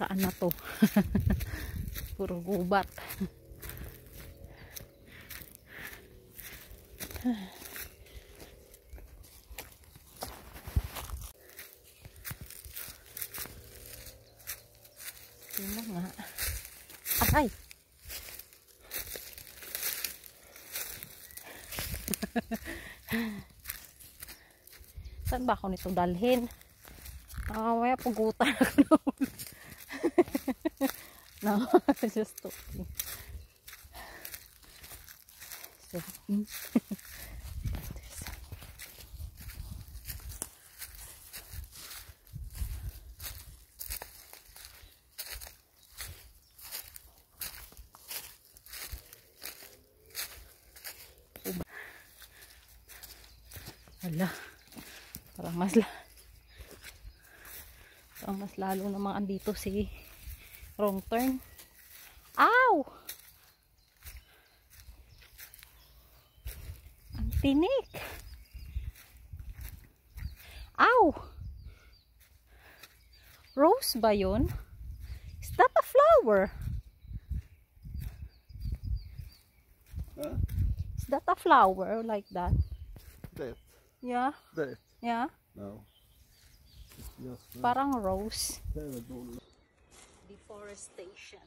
saan na to. Puro gubat. Tingnan nga. Ay! Saan ba ako nito dalhin? May pugutan ako. No, just talking. So, hala, parang mas lalo namang andito si wrong turn. Ow! Ang tinik. Ow! Rose ba yun? Is that a flower? Huh? Is that a flower like that? That. Yeah. That. Yeah. No. Just Parang rose. terrible. Deforestation.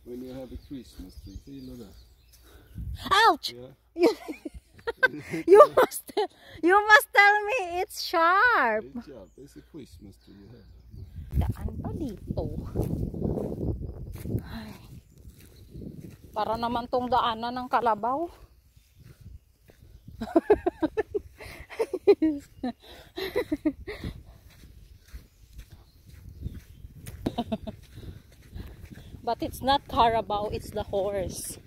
When you have a Christmas tree, feel that. Ouch! Yeah. You must tell me it's sharp. Great job. It's a Christmas tree you have. Daan pa dito. Ay. Para naman tong daanan ng kalabaw. But it's not Carabao, it's the horse.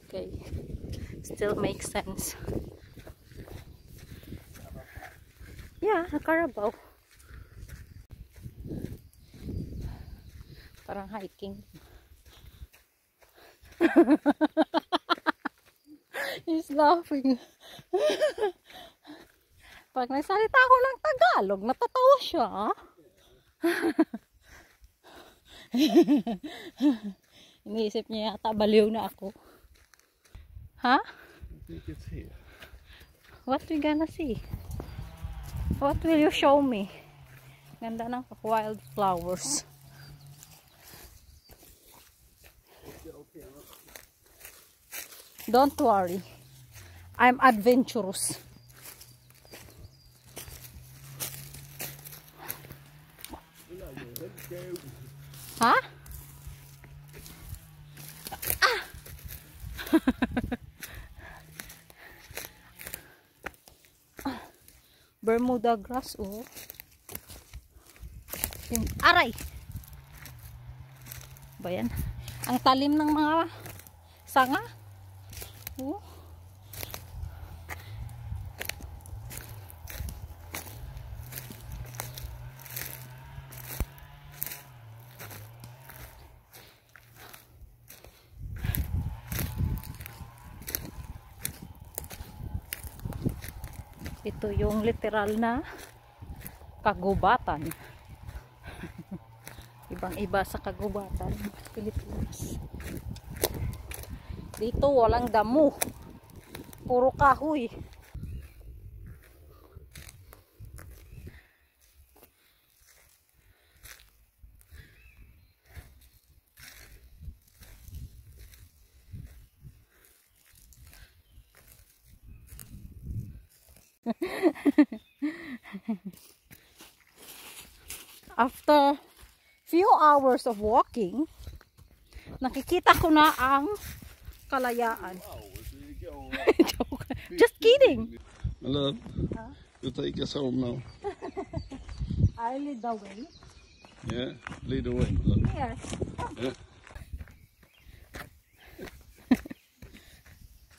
Okay. Still makes sense. Yeah, a Carabao. Parang hiking. He's laughing. Pag nagsalita ako ng Tagalog, natatawa siya. Iniisip niya yata baliw na ako. Ha? I think it's here. What we gonna see? What will you show me? Ganda ng wildflowers. Don't worry. I'm adventurous. Ha? Ah! Bermuda grass, oh. Aray! Ba yan? Ang talim ng mga sanga. Oh. Ito yung literal na kagubatan. Ibang-iba sa kagubatan ng Pilipinas. Dito walang damo. Puro kahoy. After few hours of walking, nakikita ko na ang kalayaan. Just kidding. My love, you take us home now. I lead the way. Yeah, lead the way, my love. Here. Yeah.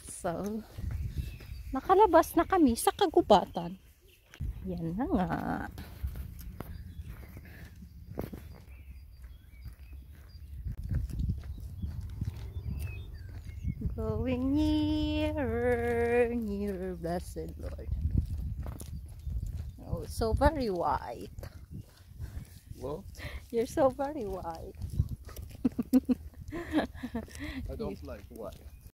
So, nakalabas na kami sa kagubatan. Yan na nga. Going nearer, nearer, blessed Lord. so very white. What? You're so very white. I don't like white.